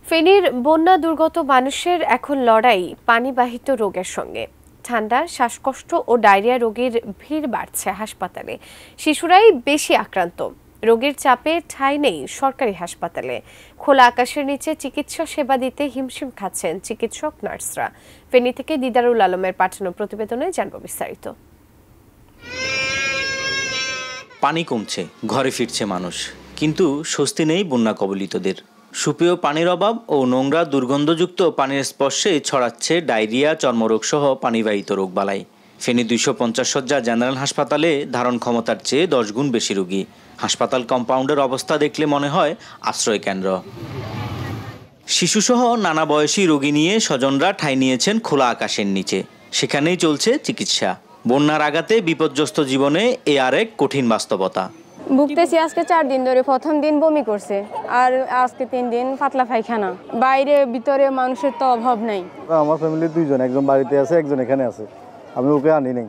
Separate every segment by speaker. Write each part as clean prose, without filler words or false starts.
Speaker 1: ফেনীর বন্যা দুর্গত মানুষের এখন লড়াই পানিবাহিত রোগের সঙ্গে। ঠান্ডা, শ্বাসকষ্ট ও ডায়রিয়া রোগীর ভিড় বাড়ছে হাসপাতালে। শিশুরাই বেশি আক্রান্ত। রোগীর চাপে ঠাঁই নেই সরকারি হাসপাতালে। খোলা আকাশের নিচে চিকিৎসা সেবা দিতে হিমশিম খাচ্ছেন চিকিৎসক, নার্সরা। ফেনী থেকে দিদারুল আলমের পাঠানো প্রতিবেদনে জানব বিস্তারিত।
Speaker 2: পানি কমছে, ঘরে ফিরছে মানুষ, কিন্তু স্বস্তি নেই বন্যা কবলিতদের। সুপেয় পানির অভাব ও নোংরা দুর্গন্ধযুক্ত পানির স্পর্শে ছড়াচ্ছে ডায়রিয়া, চর্মরোগ সহ পানিবাহিত রোগবালাই। ফেনী 250 শয্যা জেনারেল হাসপাতালে ধারণ ক্ষমতার চেয়ে 10 গুণ বেশি রোগী। হাসপাতাল কম্পাউন্ডের অবস্থা দেখলে মনে হয় আশ্রয় কেন্দ্র। শিশুসহ নানা বয়সী রোগী নিয়ে স্বজনরা ঠাঁই নিয়েছেন খোলা আকাশের নিচে। সেখানেই চলছে চিকিৎসা। বন্যার আঘাতে বিপর্যস্ত জীবনে এ আরেক কঠিন বাস্তবতা।
Speaker 3: ভুগতেছি আজকে 4 দিন ধরে। প্রথম দিন বমি করছে, আর আজকে 3 দিন পাতলা পায়খানা। বাইরে ভিতরে মানুষের তো অভাব নাই।
Speaker 4: আমার ফ্যামিলির 2 জন, একজন বাড়িতে আছে, একজন এখানে আছে। আমি ওকে আনি নাই,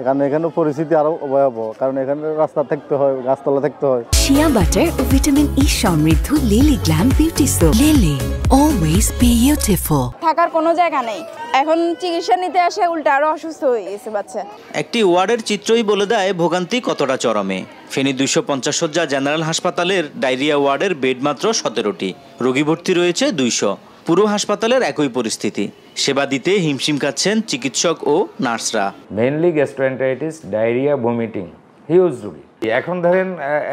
Speaker 4: কারণ এখানে পরিস্থিতি আরো ভয়াবহ, কারণ এখানে রাস্তা থাকতে হয়, গাছতলা থাকতে হয়।
Speaker 5: শিয়া বাটার ও ভিটামিন ই সমৃদ্ধ lily glam beauty soap. Lily, always beautiful.
Speaker 3: থাকার কোনো জায়গা নেই। এখন চিকিৎসা নিতে আসে উল্টা আরো অসুস্থ হয়ে গেছে বাচ্চা।
Speaker 2: একটি ওয়ার্ডের চিত্রই বলে দেয় ভোগান্তি কতটা চরমে। ফেনী 250 শয্যা জেনারেল হাসপাতালের ডায়রিয়া ওয়ার্ডের বেড মাত্র 17টি, রোগী ভর্তি রয়েছে 200। পুরো হাসপাতালের একই পরিস্থিতি। সেবা দিতে হিমশিম খাচ্ছেন চিকিৎসক ও নার্সরা।
Speaker 6: Mainly gastroenteritis, diarrhoea, vomiting, huge রোগী। এখন ধরেন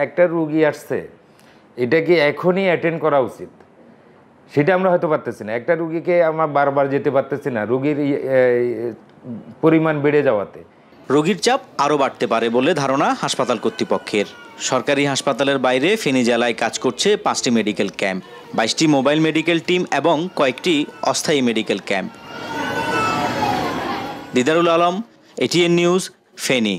Speaker 6: একটা রোগী আসছে, এটা কি এখনই অ্যাটেন্ড করা উচিত, সেটা আমরা হয়তো পারতেছি না। একটা রোগীকে আমরা বারবার যেতে পারতেছি না, রোগীর পরিমাণ বেড়ে যাওয়াতে।
Speaker 2: রোগীর চাপ আরও বাড়তে পারে বলে ধারণা হাসপাতাল কর্তৃপক্ষের। সরকারি হাসপাতালের বাইরে ফেনী জেলায় কাজ করছে 5টি মেডিকেল ক্যাম্প, 22টি মোবাইল মেডিকেল টিম এবং কয়েকটি অস্থায়ী medical camp. Didarul Alam, ATN news, Feni.